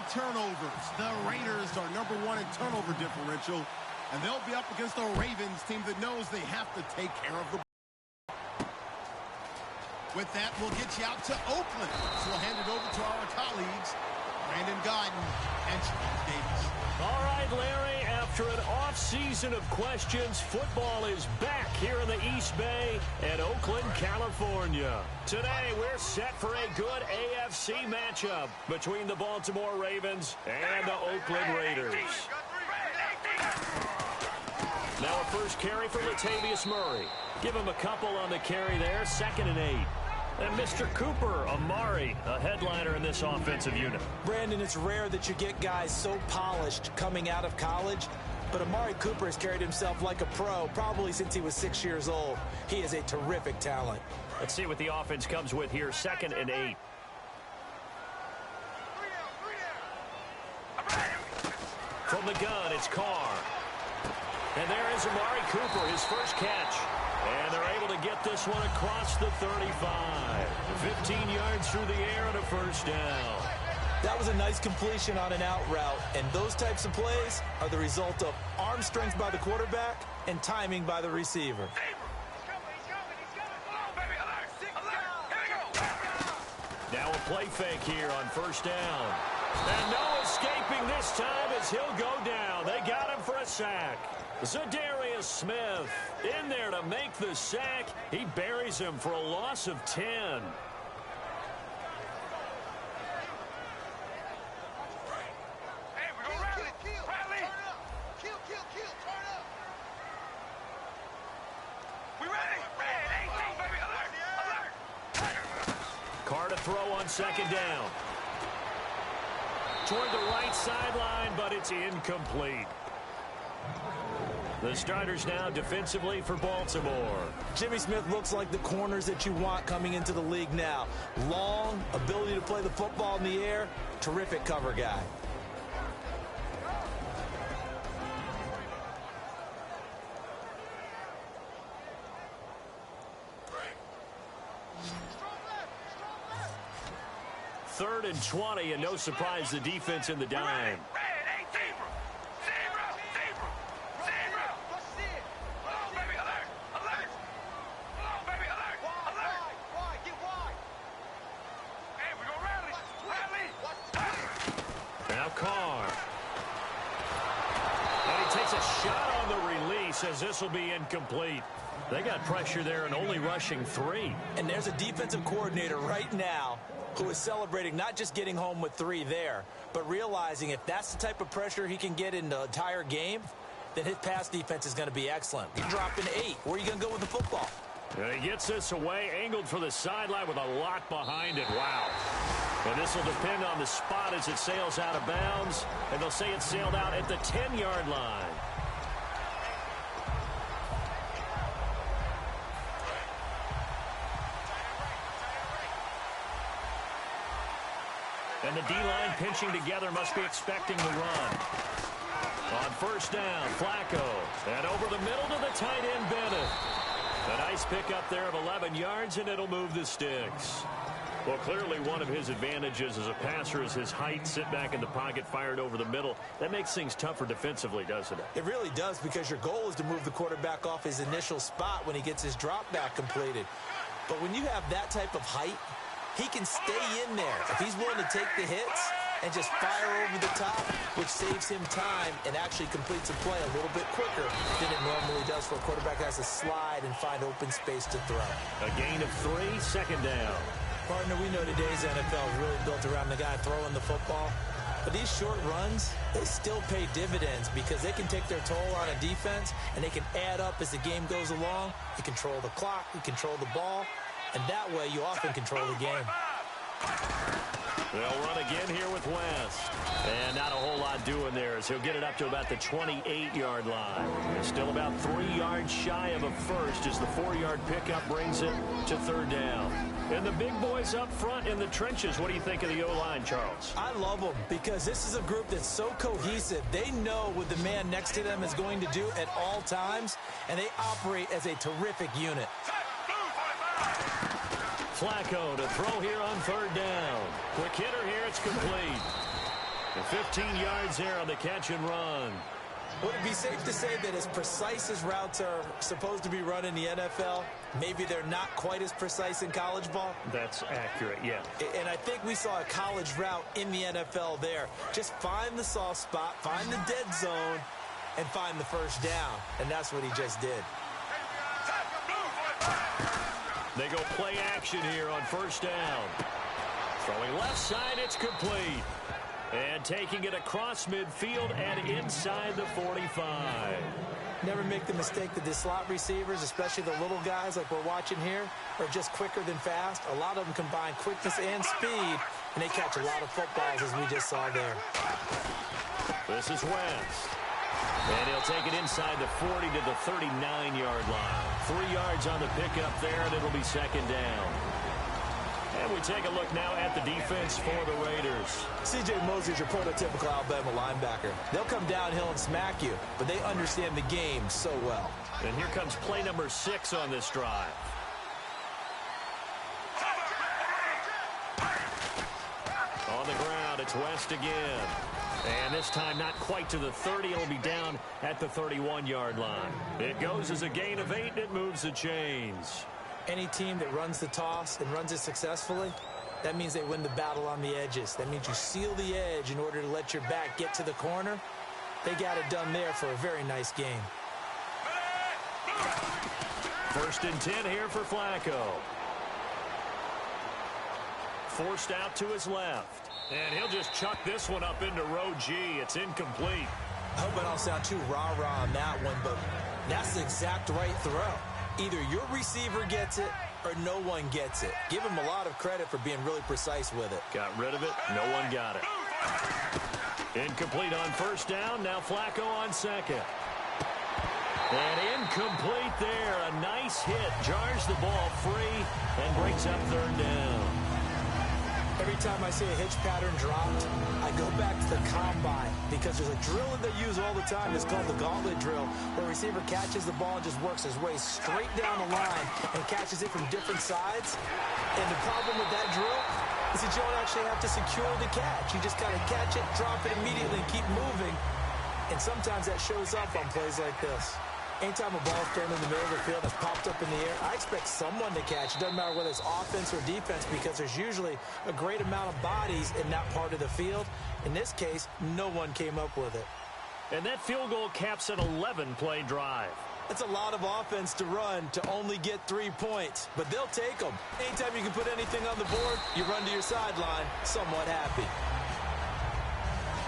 the turnovers. The Raiders are #1 in turnover differential, and they'll be up against the Ravens team that knows they have to take care of the ball. With that, we'll get you out to Oakland. So we'll hand it over to our colleagues, Brandon Gaudin and Charles Davis. All right, Larry, after an off-season of questions, football is back here in the East Bay at Oakland, California. Today, we're set for a good AFC matchup between the Baltimore Ravens and the Oakland Raiders. Now a first carry for Latavius Murray. Give him a couple on the carry there, 2nd and 8. And Mr. Cooper, Amari, a headliner in this offensive unit. Brandon, it's rare that you get guys so polished coming out of college, but Amari Cooper has carried himself like a pro probably since he was 6 years old. He is a terrific talent. Let's see what the offense comes with here, 2nd and 8. From the gun, it's Carr. And there is Amari Cooper, his first catch. And they're able to get this one across the 35. 15 yards through the air and a first down. That was a nice completion on an out route, and those types of plays are the result of arm strength by the quarterback and timing by the receiver. Now a play fake here on first down. And no escaping this time as he'll go down. They got him for a sack. Zadarius Smith in there to make the sack. He buries him for a loss of 10. Carr to throw on 2nd down. Toward the right sideline, but it's incomplete. The starters now defensively for Baltimore. Jimmy Smith looks like the corners that you want coming into the league now. Long, ability to play the football in the air, terrific cover guy. Third and 20, and no surprise, the defense in the dime. Now Carr. And he takes a shot on the release as this will be incomplete. They got pressure there and only rushing 3. And there's a defensive coordinator right now who is celebrating not just getting home with 3 there, but realizing if that's the type of pressure he can get in the entire game, then his pass defense is going to be excellent. You're dropping 8. Where are you going to go with the football? And he gets this away, angled for the sideline with a lot behind it. Wow. And this will depend on the spot as it sails out of bounds. And they'll say it sailed out at the 10-yard line. And the D-line pinching together must be expecting the run. On first down, Flacco. And over the middle to the tight end, Bennett. A nice pickup there of 11 yards, and it'll move the sticks. Well, clearly one of his advantages as a passer is his height. Sit back in the pocket, fired over the middle. That makes things tougher defensively, doesn't it? It really does, because your goal is to move the quarterback off his initial spot when he gets his drop back completed. But when you have that type of height, he can stay in there if he's willing to take the hits and just fire over the top, which saves him time and actually completes a play a little bit quicker than it normally does for a quarterback that has to slide and find open space to throw. A gain of 3, 2nd down. Partner, we know today's NFL is really built around the guy throwing the football. But these short runs, they still pay dividends because they can take their toll on a defense and they can add up as the game goes along. You control the clock, you control the ball, and that way you often control the game. They'll run again here with West. And not a whole lot doing there as he'll get it up to about the 28-yard line. They're still about 3 yards shy of a first as the 4-yard pickup brings it to 3rd down. And the big boys up front in the trenches. What do you think of the O-line, Charles? I love them because this is a group that's so cohesive. They know what the man next to them is going to do at all times, and they operate as a terrific unit. Flacco to throw here on 3rd down. Quick hitter here, it's complete. And 15 yards there on the catch and run. Would it be safe to say that as precise as routes are supposed to be run in the NFL, maybe they're not quite as precise in college ball? That's accurate, yeah. And I think we saw a college route in the NFL there. Just find the soft spot, find the dead zone, and find the first down. And that's what he just did. They go play action here on first down. Throwing left side, it's complete. And taking it across midfield and inside the 45. Never make the mistake that the slot receivers, especially the little guys like we're watching here, are just quicker than fast. A lot of them combine quickness and speed, and they catch a lot of footballs, as we just saw there. This is West. And he'll take it inside the 40 to the 39-yard line. 3 yards on the pickup there, and it'll be second down. And we take a look now at the defense for the Raiders. C.J. Mosley's your prototypical Alabama linebacker. They'll come downhill and smack you, but they understand the game so well. And here comes play number 6 on this drive. On the ground, it's West again. And this time not quite to the 30. It'll be down at the 31-yard line. It goes as a gain of 8, and it moves the chains. Any team that runs the toss and runs it successfully, that means they win the battle on the edges. That means you seal the edge in order to let your back get to the corner. They got it done there for a very nice game. First and 10 here for Flacco. Forced out to his left. And he'll just chuck this one up into row G. It's incomplete. I hope I don't sound too rah-rah on that one, but that's the exact right throw. Either your receiver gets it or no one gets it. Give him a lot of credit for being really precise with it. Got rid of it. No one got it. Incomplete on first down. Now Flacco on second. And incomplete there. A nice hit. Jars the ball free and brings up third down. Every time I see a hitch pattern dropped, I go back to the combine because there's a drill that they use all the time. It's called the gauntlet drill, where a receiver catches the ball and just works his way straight down the line and catches it from different sides. And the problem with that drill is that you don't actually have to secure the catch. You just kind of catch it, drop it immediately, and keep moving. And sometimes that shows up on plays like this. Anytime a ball's thrown in the middle of the field that's popped up in the air, I expect someone to catch. It doesn't matter whether it's offense or defense because there's usually a great amount of bodies in that part of the field. In this case, no one came up with it. And that field goal caps an 11-play drive. That's a lot of offense to run to only get 3 points, but they'll take them. Anytime you can put anything on the board, you run to your sideline somewhat happy.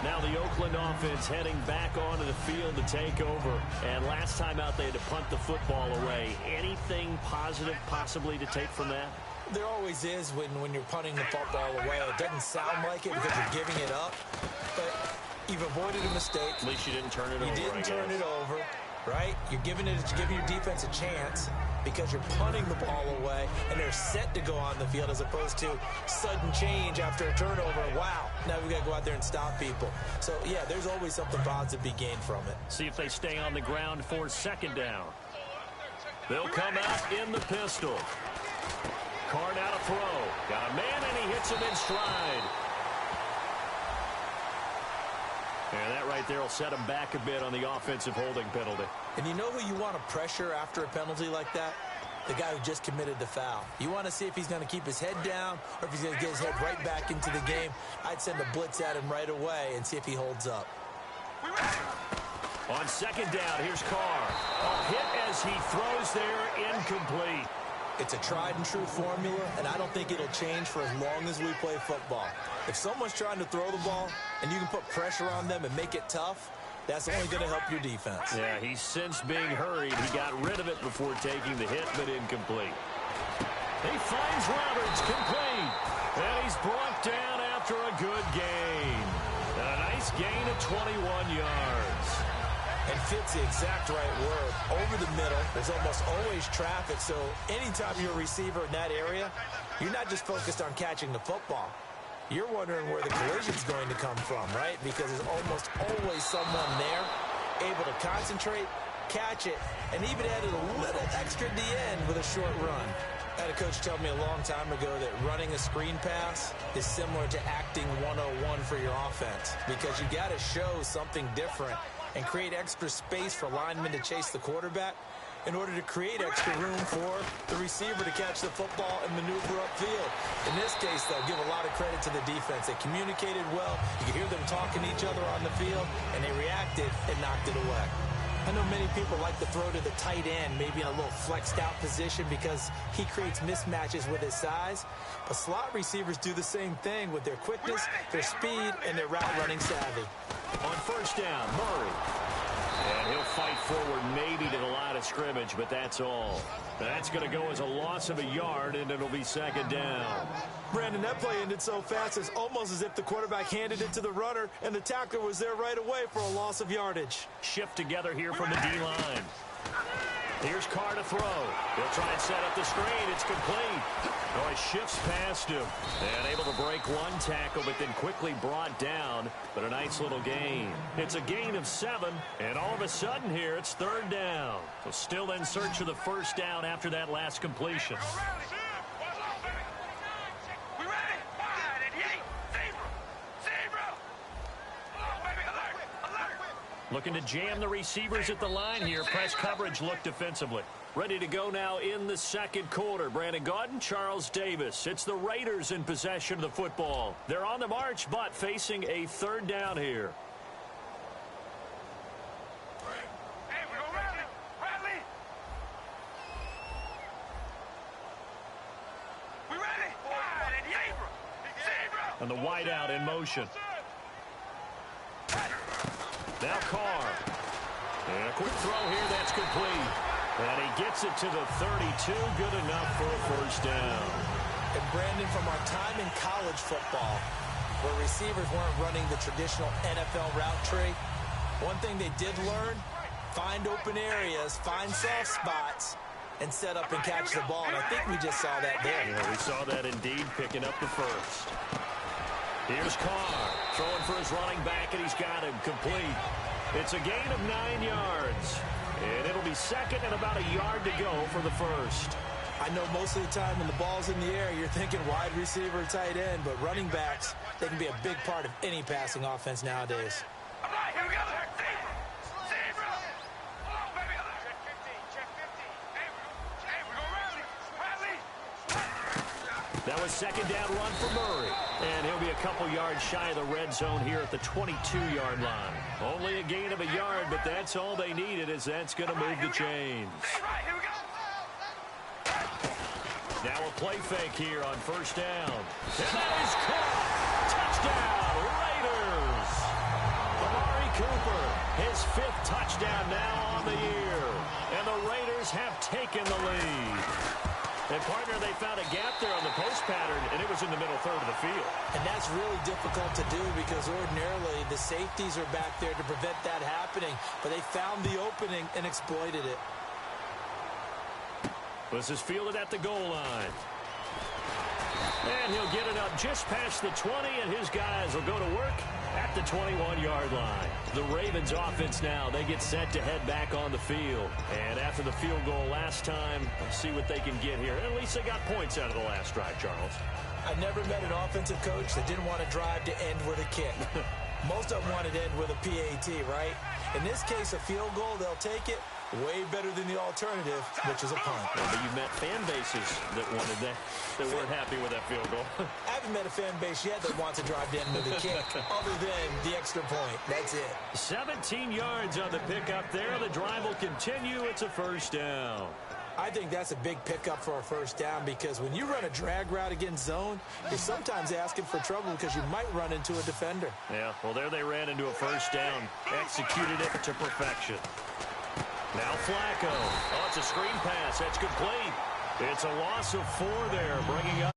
Now the Oakland offense heading back onto the field to take over. And last time out, they had to punt the football away. Anything positive possibly to take from that? There always is when you're punting the football away. It doesn't sound like it because you're giving it up, but you've avoided a mistake. At least you didn't turn it over. You didn't turn it over, right? You're giving your defense a chance because you're punting the ball away, and they're set to go on the field as opposed to sudden change after a turnover. Wow, now we got to go out there and stop people. So, yeah, there's always something positive to be gained from it. See if they stay on the ground for second down. They'll come out in the pistol. Card out a throw. Got a man, and he hits him in stride. And that right there will set him back a bit on the offensive holding penalty. And you know who you want to pressure after a penalty like that? The guy who just committed the foul. You want to see if he's going to keep his head down or if he's going to get his head right back into the game. I'd send a blitz at him right away and see if he holds up. On second down, here's Carr. A hit as he throws there, incomplete. It's a tried-and-true formula, and I don't think it'll change for as long as we play football. If someone's trying to throw the ball and you can put pressure on them and make it tough, that's only going to help your defense. Yeah, he's since being hurried. He got rid of it before taking the hit, but incomplete. He finds Roberts, complete. And he's brought down after a good gain. And a nice gain of 21 yards. And fits the exact right word. Over the middle, there's almost always traffic, so anytime you're a receiver in that area, you're not just focused on catching the football. You're wondering where the collision's going to come from, right? Because there's almost always someone there able to concentrate, catch it, and even added a little extra at the end with a short run. I had a coach tell me a long time ago that running a screen pass is similar to acting 101 for your offense, because you got to show something different and create extra space for linemen to chase the quarterback in order to create extra room for the receiver to catch the football and maneuver upfield. In this case, though, give a lot of credit to the defense. They communicated well. You could hear them talking to each other on the field, and they reacted and knocked it away. I know many people like to throw to the tight end, maybe in a little flexed out position because he creates mismatches with his size. But slot receivers do the same thing with their quickness, their speed, and their route running savvy. On first down, Murray. And he'll fight forward maybe to the line of scrimmage, but that's all. That's going to go as a loss of a yard, and it'll be second down. Brandon, that play ended so fast, it's almost as if the quarterback handed it to the runner, and the tackler was there right away for a loss of yardage. Shift together here from the D-line. Here's Carr to throw. He'll try and set up the screen. It's complete. Oh, he shifts past him. And able to break one tackle, but then quickly brought down. But a nice little gain. It's a gain of 7, and all of a sudden here, it's third down. So still in search of the first down after that last completion. Looking to jam the receivers at the line here. Press coverage look defensively. Ready to go now in the second quarter. Brandon Gaudin, Charles Davis. It's the Raiders in possession of the football. They're on the march, but facing a third down here. Hey, we go Radley. We ready? Wide and Zebra. And the wideout in motion. Now Carr. And a quick throw here, that's complete. And he gets it to the 32, good enough for a first down. And Brandon, from our time in college football, where receivers weren't running the traditional NFL route tree, one thing they did learn, find open areas, find soft spots, and set up and catch the ball. And I think we just saw that there. Yeah, we saw that indeed, picking up the first. Here's Carr, throwing for his running back, and he's got him complete. It's a gain of 9 yards, and it'll be second and about a yard to go for the first. I know most of the time when the ball's in the air, you're thinking wide receiver, tight end, but running backs, they can be a big part of any passing offense nowadays. All right, here we go. Zebra. Hold on, baby. Check 50. Hey, we go Radley. That was second down run for Murray. And he'll be a couple yards shy of the red zone here at the 22-yard line. Only a gain of a yard, but that's all they needed, as that's going to move the chains. Right, here we go. Now a play fake here on first down. And that is caught. Touchdown, Raiders. Amari Cooper, his 5th touchdown now on the year. And the Raiders have taken the lead. And, partner, they found a gap there on the post pattern, and it was in the middle third of the field. And that's really difficult to do because ordinarily the safeties are back there to prevent that happening. But they found the opening and exploited it. This is fielded at the goal line. And he'll get it up just past the 20, and his guys will go to work at the 21-yard line. The Ravens offense now, they get set to head back on the field. And after the field goal last time, let's see what they can get here. At least they got points out of the last drive, Charles. I never met an offensive coach that didn't want to drive to end with a kick. Most of them wanted to end with a PAT, right? In this case, a field goal, they'll take it. Way better than the alternative, which is a punt. Yeah, but you've met fan bases that wanted that, that weren't happy with that field goal. I haven't met a fan base yet that wants to drive to end with a kick, other than the extra point. That's it. 17 yards on the pickup there. The drive will continue. It's a first down. I think that's a big pickup for a first down because when you run a drag route against zone, you're sometimes asking for trouble because you might run into a defender. Yeah, well, there they ran into a first down. Executed it to perfection. Now Flacco. Oh, it's a screen pass. That's complete. It's a loss of 4 there, bringing up